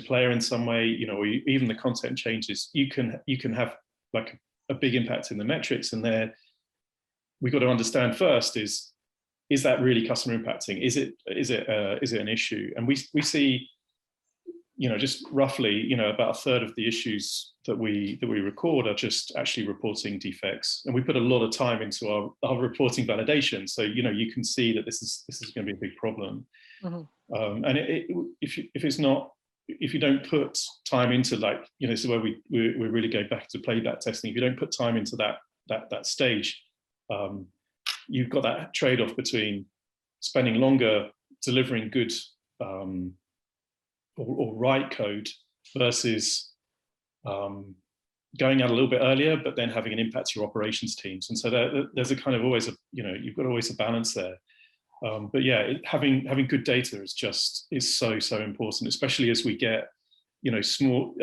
player in some way, or even the content changes, you can have like a big impact in the metrics. And there, we got to understand first is, is that really customer impacting? Is it an issue? And we see, just roughly, about a third of the issues that we record are just actually reporting defects, and we put a lot of time into our reporting validation. So you can see that this is going to be a big problem. Mm-hmm. And if you don't put time into, like, this is where we're really going back to playback testing. If you don't put time into that stage, you've got that trade-off between spending longer delivering good or right code versus going out a little bit earlier, but then having an impact to your operations teams. And so there's a kind of always you've got always a balance there. But yeah, having good data is so important, especially as we get small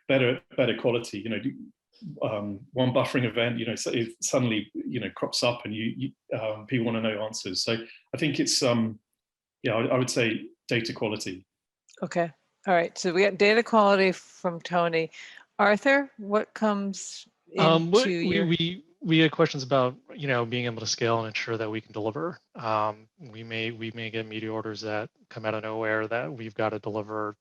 better quality. One buffering event it suddenly crops up, and people want to know answers. So I think it's I would say data quality. Okay. All right. So we got data quality from Tony. Arthur, what comes into your... We had questions about being able to scale and ensure that we can deliver. We may get media orders that come out of nowhere that we've got to deliver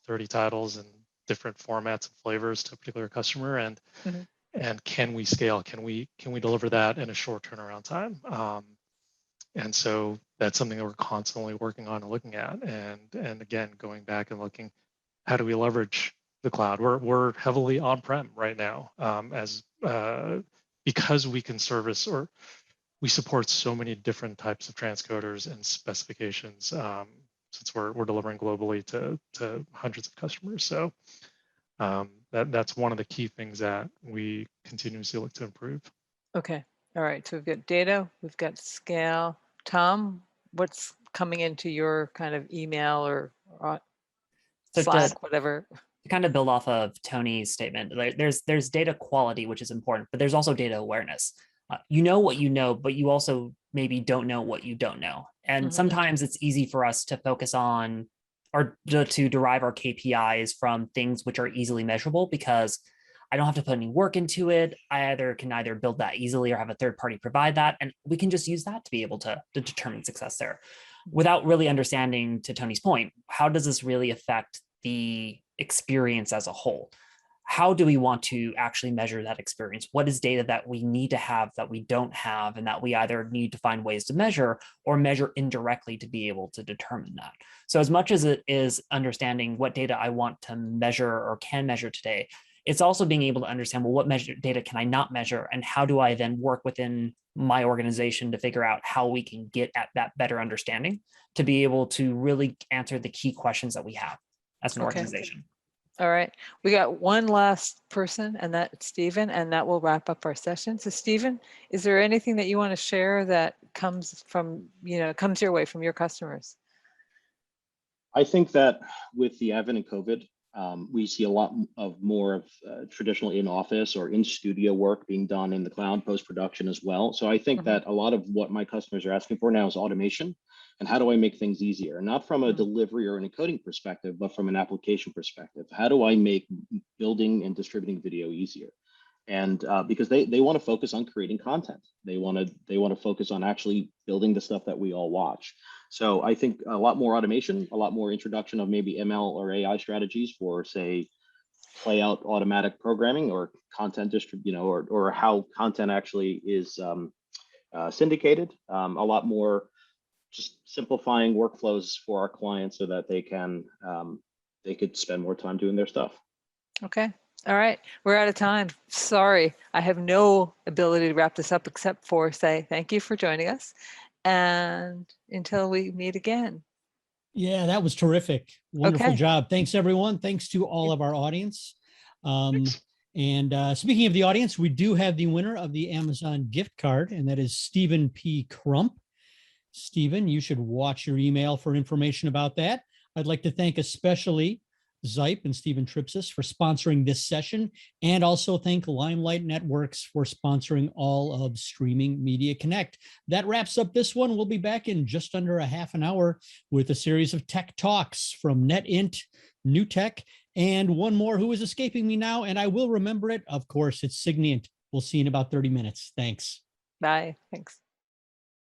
30 titles in different formats and flavors to a particular customer, and mm-hmm. and can we scale? Can we deliver that in a short turnaround time? And so that's something that we're constantly working on and looking at. And again, going back and looking, how do we leverage the cloud? We're heavily on-prem right now, because we can service, or we support so many different types of transcoders and specifications, since we're delivering globally to hundreds of customers. So that's one of the key things that we continuously look to improve. Okay. All right. So we've got data, we've got scale. Tom, what's coming into your kind of email or Slack, whatever? To kind of build off of Tony's statement, there's data quality, which is important, but there's also data awareness. You know what you know, but you also maybe don't know what you don't know. And mm-hmm. sometimes it's easy for us to focus on or to derive our KPIs from things which are easily measurable, because I don't have to put any work into it. I can either build that easily or have a third party provide that. And we can just use that to be able to determine success there without really understanding, to Tony's point, how does this really affect the experience as a whole? How do we want to actually measure that experience? What is data that we need to have that we don't have, and that we either need to find ways to measure or measure indirectly to be able to determine that? So as much as it is understanding what data I want to measure or can measure today, it's also being able to understand, well, what data can I not measure, and how do I then work within my organization to figure out how we can get at that better understanding to be able to really answer the key questions that we have as an organization. All right, we got one last person, and that's Stephen, and that will wrap up our session. So Stephen, is there anything that you want to share that comes from, comes your way from your customers? I think that with the advent of COVID, we see a lot more of traditional in-office or in-studio work being done in the cloud post-production as well. So I think mm-hmm. that a lot of what my customers are asking for now is automation. And how do I make things easier? Not from a delivery or an encoding perspective, but from an application perspective. How do I make building and distributing video easier? And because they want to focus on creating content. They want to focus on actually building the stuff that we all watch. So I think a lot more automation, a lot more introduction of maybe ML or AI strategies for, say, play out automatic programming or content or how content actually is syndicated. A lot more just simplifying workflows for our clients so that they could spend more time doing their stuff. Okay. All right. We're out of time. Sorry. I have no ability to wrap this up except for say thank you for joining us. And until we meet again. Yeah, that was terrific. Wonderful job. Thanks, everyone. Thanks to all of our audience. And speaking of the audience, we do have the winner of the Amazon gift card, and that is Stephen P. Crump. Stephen, you should watch your email for information about that. I'd like to thank especially Zype and Stephen Tripsas for sponsoring this session, and also thank Limelight Networks for sponsoring all of Streaming Media Connect. That wraps up this one. We'll be back in just under a half an hour with a series of tech talks from NetInt, New Tech, and one more who is escaping me now, and I will remember it. Of course, it's Signient. We'll see you in about 30 minutes. Thanks. Bye. Thanks.